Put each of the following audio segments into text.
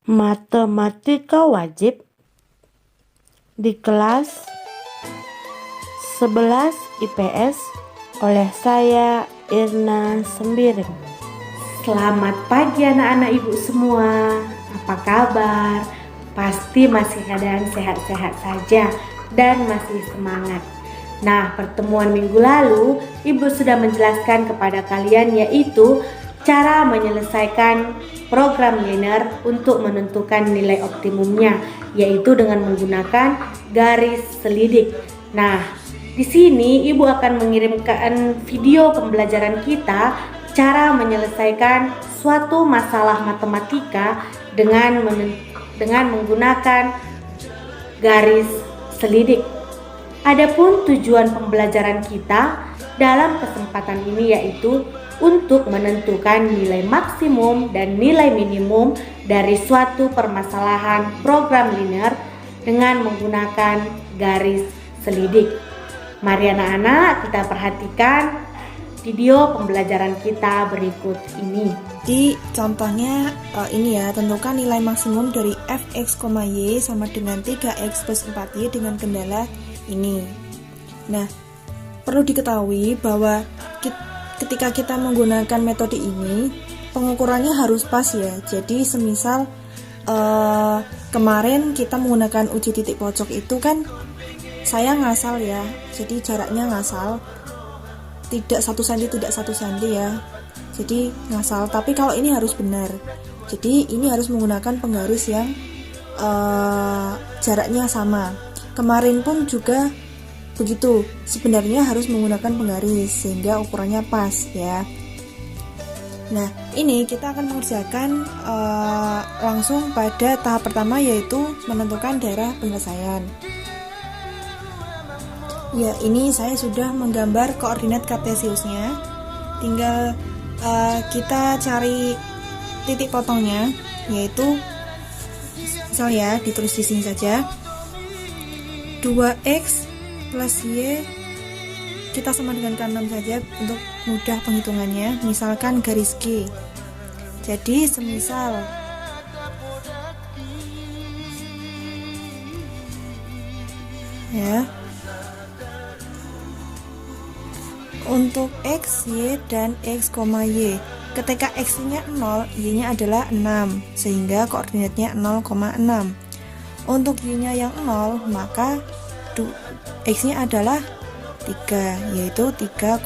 Matematika wajib di kelas 11 IPS oleh saya Irna Sembiring. Selamat pagi anak-anak ibu semua. Apa kabar? Pasti masih keadaan sehat-sehat saja dan masih semangat. Nah, pertemuan minggu lalu ibu sudah menjelaskan kepada kalian yaitu cara menyelesaikan program linear untuk menentukan nilai optimumnya, yaitu dengan menggunakan garis selidik. Nah, di sini ibu akan mengirimkan video pembelajaran kita cara menyelesaikan suatu masalah matematika dengan menggunakan garis selidik. Adapun tujuan pembelajaran kita dalam kesempatan ini yaitu untuk menentukan nilai maksimum dan nilai minimum dari suatu permasalahan program linear dengan menggunakan garis selidik. Mari anak-anak kita perhatikan video pembelajaran kita berikut ini. Di contohnya ini ya, tentukan nilai maksimum dari fx, y sama dengan 3x plus 4y dengan kendala ini. Nah, perlu diketahui bahwa ketika kita menggunakan metode ini, pengukurannya harus pas ya. Jadi semisal kemarin kita menggunakan uji titik pojok itu kan saya ngasal ya, jadi jaraknya ngasal, tidak 1 cm tidak 1 cm ya, jadi ngasal. Tapi kalau ini harus benar, jadi ini harus menggunakan penggaris yang jaraknya sama. Kemarin pun juga begitu, sebenarnya harus menggunakan penggaris sehingga ukurannya pas ya. Nah, ini kita akan mengerjakan langsung pada tahap pertama, yaitu menentukan daerah penyelesaian. Ya, ini saya sudah menggambar koordinat kartesiusnya. Tinggal kita cari titik potongnya, yaitu misal ya, ditulis di sini saja 2x plus y kita sama dengan K6 saja untuk mudah penghitungannya. Misalkan garis G. Jadi semisal ya, untuk x, y, dan x, y, ketika x-nya 0, y-nya adalah 6, sehingga koordinatnya 0,6. Untuk y-nya yang 0, maka x-nya adalah 3, yaitu 3,0.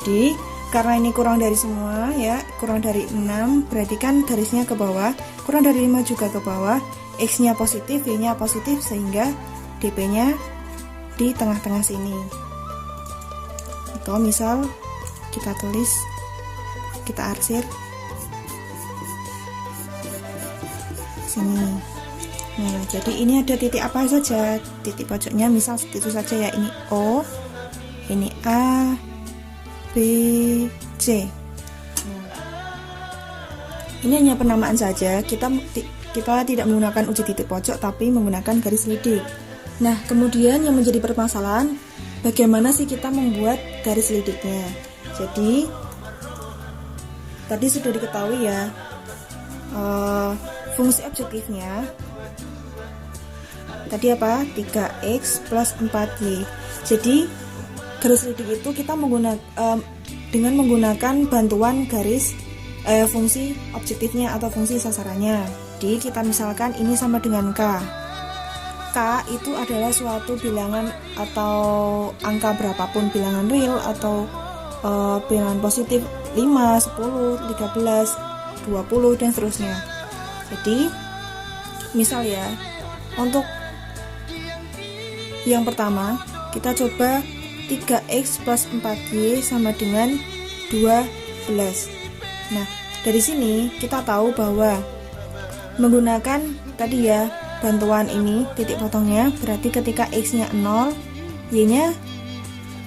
Jadi karena ini kurang dari semua ya, kurang dari 6, berarti kan garisnya ke bawah, kurang dari 5 juga ke bawah, x-nya positif, y-nya positif, sehingga dp-nya di tengah-tengah sini. Atau misal kita tulis, kita arsir sini. Nah, jadi ini ada titik apa saja, titik pojoknya misal itu saja ya, ini O, ini A, B, C. Nah, ini hanya penamaan saja, kita tidak menggunakan uji titik pojok tapi menggunakan garis selidik. Nah, kemudian yang menjadi permasalahan, bagaimana sih kita membuat garis selidiknya? Jadi tadi sudah diketahui ya, fungsi objektifnya tadi apa? 3x plus 4y. Jadi garis selidik itu kita dengan menggunakan bantuan garis fungsi objektifnya atau fungsi sasarannya. Jadi kita misalkan ini sama dengan K. K itu adalah suatu bilangan atau angka berapapun, bilangan real atau bilangan positif 5, 10, 13, 20 dan seterusnya. Jadi misal ya, untuk yang pertama kita coba 3x plus 4y sama dengan 12. Nah, dari sini kita tahu bahwa menggunakan tadi ya bantuan ini titik potongnya, berarti ketika x-nya 0, y-nya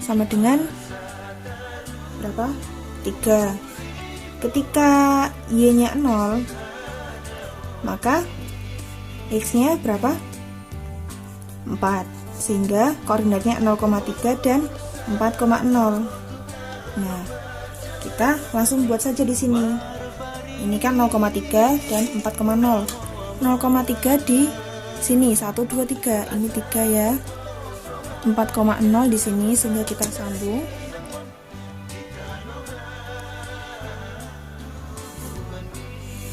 sama dengan berapa? 3. ketika Y-nya 0, maka X-nya berapa? 4, sehingga koordinatnya 0,3 dan 4,0. Nah, kita langsung buat saja di sini. Ini kan 0,3 dan 4,0. 0,3 di sini 1, 2, 3. Ini 3 ya. 4,0 di sini, sehingga kita sambung.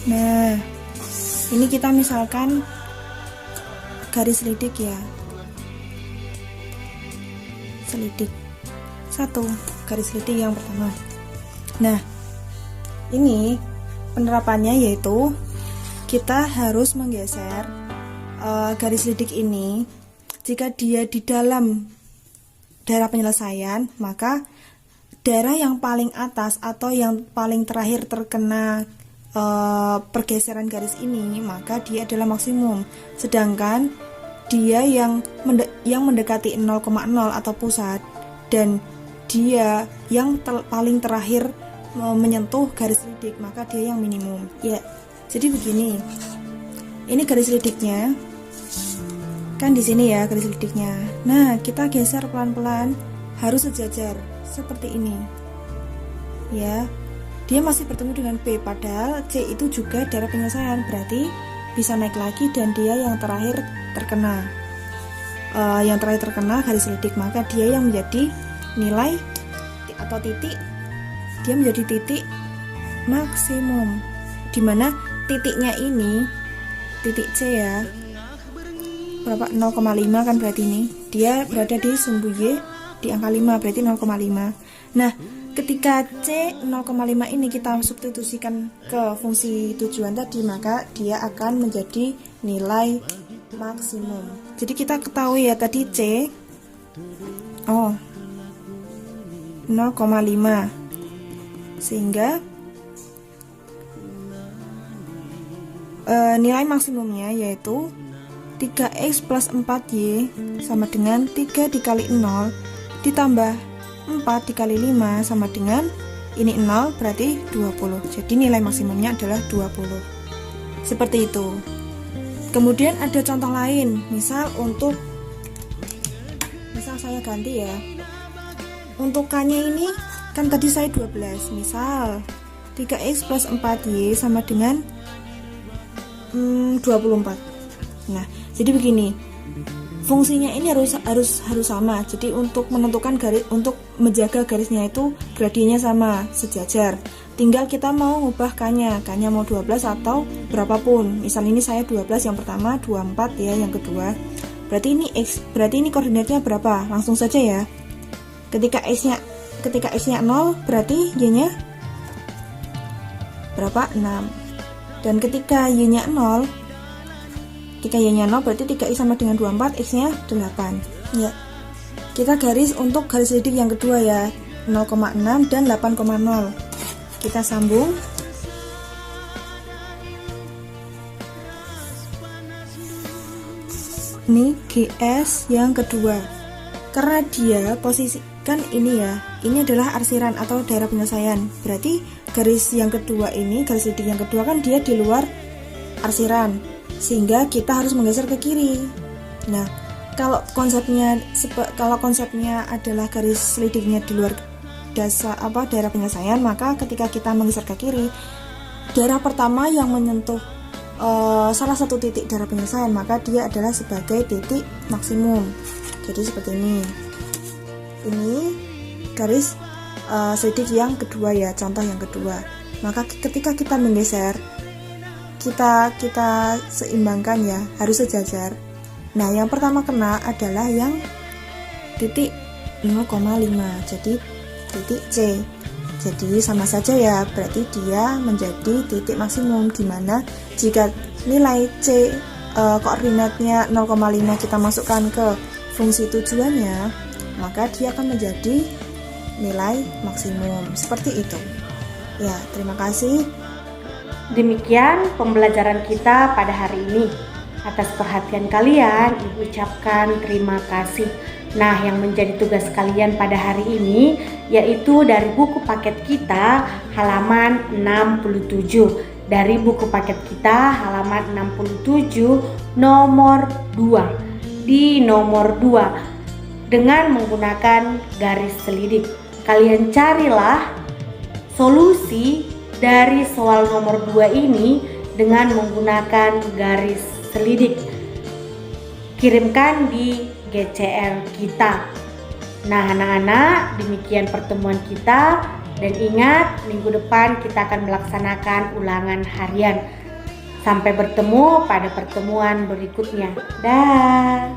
Nah, ini kita misalkan garis selidik ya. Selidik 1, garis selidik yang pertama. Nah, ini penerapannya yaitu kita harus menggeser garis selidik ini. Jika dia di dalam daerah penyelesaian, maka daerah yang paling atas atau yang paling terakhir terkena pergeseran garis ini, maka dia adalah maksimum. Sedangkan dia yang mendekati 0,0 atau pusat, dan dia yang paling terakhir menyentuh garis selidik, maka dia yang minimum. Ya, jadi begini. Ini garis selidiknya. Kan di sini ya garis selidiknya. Nah, kita geser pelan-pelan, harus sejajar seperti ini. Ya. Dia masih bertemu dengan B, padahal C itu juga daerah penyelesaian, berarti bisa naik lagi dan dia yang terakhir terkena. Yang terakhir terkena garis selidik, maka dia yang menjadi nilai atau titik, dia menjadi titik maksimum, dimana titiknya ini titik C ya, berapa? 0,5 kan, berarti ini dia berada di sumbu Y di angka 5, berarti 0,5. Nah, ketika C 0,5 ini kita substitusikan ke fungsi tujuan tadi, maka dia akan menjadi nilai maksimum. Jadi kita ketahui ya tadi C 0,5, sehingga nilai maksimumnya yaitu 3x plus 4y sama dengan 3 dikali 0 ditambah 4 dikali 5 sama dengan ini 0, berarti 20. Jadi nilai maksimumnya adalah 20. Seperti itu. Kemudian ada contoh lain, misal saya ganti ya. Untuk K-nya ini kan tadi saya 12. Misal 3x plus 4y sama dengan 24. Nah, jadi begini. Fungsinya ini harus sama. Jadi untuk menentukan garis, untuk menjaga garisnya itu gradiennya sama, sejajar. Tinggal kita mau ngubah K-nya mau 12 atau berapapun. Misal ini saya 12 yang pertama, 24 ya yang kedua. Berarti ini X, berarti ini koordinatnya berapa? Langsung saja ya. Ketika X-nya 0, berarti Y-nya berapa? 6. Dan ketika Y-nya 0, berarti 3x sama dengan 24, x-nya 8. Ya. Kita garis untuk garis selidik yang kedua ya, 0,6 dan 8,0. Kita sambung. Ini GS yang kedua. Karena dia posisi kan ini ya, ini adalah arsiran atau daerah penyelesaian. Berarti garis yang kedua ini, garis selidik yang kedua kan dia di luar arsiran, sehingga kita harus menggeser ke kiri. Nah, kalau konsepnya adalah garis selidiknya di luar daerah penyelesaian, maka ketika kita menggeser ke kiri, daerah pertama yang menyentuh salah satu titik daerah penyelesaian, maka dia adalah sebagai titik maksimum. Jadi seperti ini. Ini garis selidik yang kedua ya, contoh yang kedua. Maka ketika kita menggeser, kita seimbangkan ya, harus sejajar. Nah, yang pertama kena adalah yang titik 0,5, jadi titik C. Jadi sama saja ya, berarti dia menjadi titik maksimum, dimana jika nilai C koordinatnya 0,5 kita masukkan ke fungsi tujuannya, maka dia akan menjadi nilai maksimum. Seperti itu. Ya, terima kasih. Demikian pembelajaran kita pada hari ini. Atas perhatian kalian, Ibu ucapkan terima kasih. Nah, yang menjadi tugas kalian pada hari ini yaitu dari buku paket kita halaman 67. Dari buku paket kita halaman 67 nomor 2. Di nomor 2 dengan menggunakan garis selidik. Kalian carilah solusi dari soal nomor 2 ini dengan menggunakan garis selidik. Kirimkan di GCR kita. Nah, anak-anak, demikian pertemuan kita, dan ingat minggu depan kita akan melaksanakan ulangan harian. Sampai bertemu pada pertemuan berikutnya. Dah.